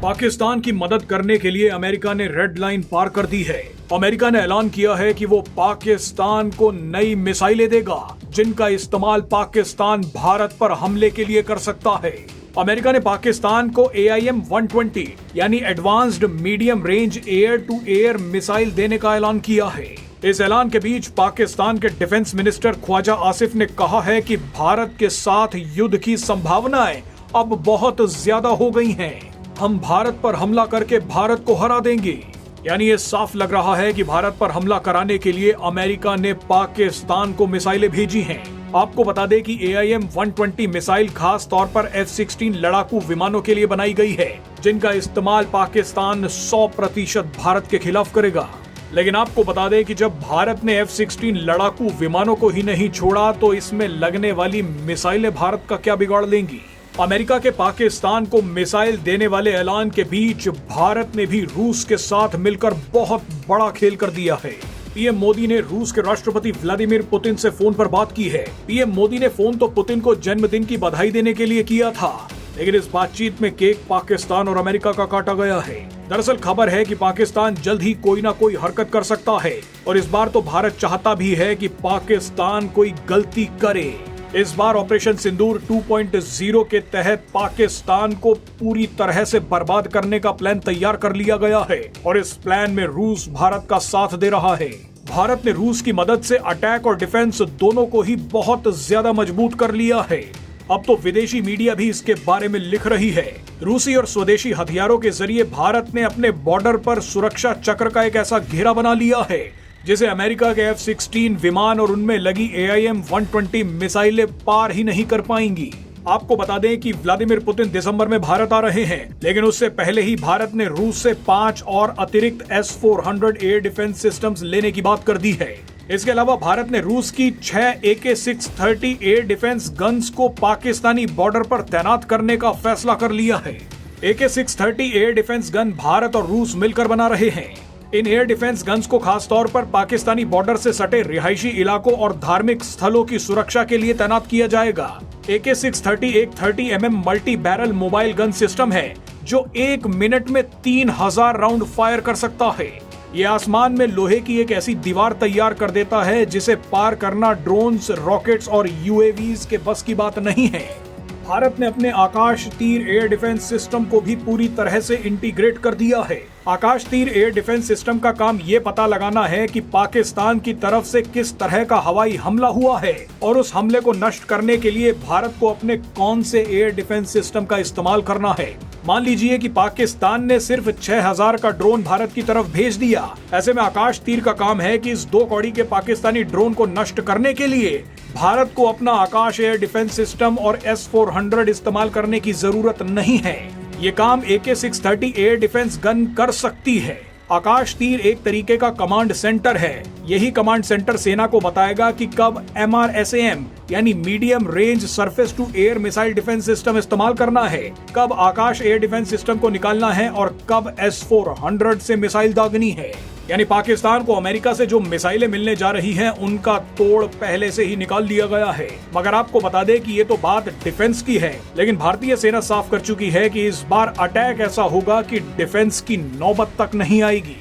पाकिस्तान की मदद करने के लिए अमेरिका ने रेड लाइन पार कर दी है। अमेरिका ने ऐलान किया है कि वो पाकिस्तान को नई मिसाइलें देगा, जिनका इस्तेमाल पाकिस्तान भारत पर हमले के लिए कर सकता है। अमेरिका ने पाकिस्तान को AIM-120 यानी advanced medium range air to air missile देने का ऐलान किया है। इस ऐलान के बीच पाकिस्तान के डिफेंस मिनिस्टर ख्वाजा आसिफ ने कहा है कि भारत के साथ युद्ध की संभावनाएं अब बहुत ज्यादा हो गई हैं। हम भारत पर हमला करके भारत को हरा देंगे। यानी ये साफ लग रहा है कि भारत पर हमला कराने के लिए अमेरिका ने पाकिस्तान को मिसाइलें भेजी हैं। आपको बता दें कि AIM-120 मिसाइल खास तौर पर F-16 लड़ाकू विमानों के लिए बनाई गई है, जिनका इस्तेमाल पाकिस्तान 100% भारत के खिलाफ करेगा। लेकिन आपको बता दें कि जब भारत ने F-16 लड़ाकू विमानों को ही नहीं छोड़ा तो इसमें लगने वाली मिसाइलें भारत का क्या बिगाड़ लेंगी। अमेरिका के पाकिस्तान को मिसाइल देने वाले ऐलान के बीच भारत ने भी रूस के साथ मिलकर बहुत बड़ा खेल कर दिया है। पीएम मोदी ने रूस के राष्ट्रपति व्लादिमीर पुतिन से फोन पर बात की है। पीएम मोदी ने फोन तो पुतिन को जन्मदिन की बधाई देने के लिए किया था, लेकिन इस बातचीत में केक पाकिस्तान और अमेरिका का काटा गया है। दरअसल खबर है कि पाकिस्तान जल्द ही कोई ना कोई हरकत कर सकता है और इस बार तो भारत चाहता भी है कि पाकिस्तान कोई गलती करे। इस बार ऑपरेशन सिंदूर 2.0 के तहत पाकिस्तान को पूरी तरह से बर्बाद करने का प्लान तैयार कर लिया गया है और इस प्लान में रूस भारत का साथ दे रहा है। भारत ने रूस की मदद से अटैक और डिफेंस दोनों को ही बहुत ज्यादा मजबूत कर लिया है। अब तो विदेशी मीडिया भी इसके बारे में लिख रही है। रूसी और स्वदेशी हथियारों के जरिए भारत ने अपने बॉर्डर पर सुरक्षा चक्र का एक ऐसा घेरा बना लिया है जिसे अमेरिका के F-16 विमान और उनमें लगी AIM-120 मिसाइलें पार ही नहीं कर पाएंगी। आपको बता दें कि व्लादिमीर पुतिन दिसंबर में भारत आ रहे हैं, लेकिन उससे पहले ही भारत ने रूस से 5 और अतिरिक्त S-400 एयर डिफेंस सिस्टम्स लेने की बात कर दी है। इसके अलावा भारत ने रूस की 6 AK-630 एयर डिफेंस गन्स को पाकिस्तानी बॉर्डर पर तैनात करने का फैसला कर लिया है। AK-630 air defence gun Bharat और रूस मिलकर बना रहे हैं। इन एयर डिफेंस गन्स को खास तौर पर पाकिस्तानी बॉर्डर से सटे रिहायशी इलाकों और धार्मिक स्थलों की सुरक्षा के लिए तैनात किया जाएगा। AK-630 एक 30 mm multi barrel mobile gun system है जो 1 मिनट में 3000 राउंड फायर कर सकता है। ये आसमान में लोहे की एक ऐसी दीवार तैयार कर देता है जिसे पार करना ड्रोन्स, रॉकेट्स और UAVs के बस की बात नहीं है। भारत ने अपने आकाश तीर एयर डिफेंस सिस्टम को भी पूरी तरह से इंटीग्रेट कर दिया है। आकाश तीर एयर डिफेंस सिस्टम का काम ये पता लगाना है कि पाकिस्तान की तरफ से किस तरह का हवाई हमला हुआ है और उस हमले को नष्ट करने के लिए भारत को अपने कौन से एयर डिफेंस सिस्टम का इस्तेमाल करना है। मान लीजिए कि पाकिस्तान ने सिर्फ 6000 का ड्रोन भारत की तरफ भेज दिया। ऐसे में आकाश तीर का काम है कि इस 2 कौड़ी के पाकिस्तानी ड्रोन को नष्ट करने के लिए भारत को अपना आकाश एयर डिफेंस सिस्टम और S-400 इस्तेमाल करने की जरूरत नहीं है। ये काम AK-630 एयर डिफेंस गन कर सकती है। आकाश तीर एक तरीके का कमांड सेंटर है। यही कमांड सेंटर सेना को बताएगा कि कब MRSAM यानी medium range surface to air missile defence system इस्तेमाल करना है, कब आकाश एयर डिफेंस सिस्टम को निकालना है और कब S-400 से मिसाइल दागनी है। यानी पाकिस्तान को अमेरिका से जो मिसाइलें मिलने जा रही हैं, उनका तोड़ पहले से ही निकाल दिया गया है। मगर आपको बता दें कि ये तो बात डिफेंस की है, लेकिन भारतीय सेना साफ कर चुकी है कि इस बार अटैक ऐसा होगा कि डिफेंस की नौबत तक नहीं आएगी।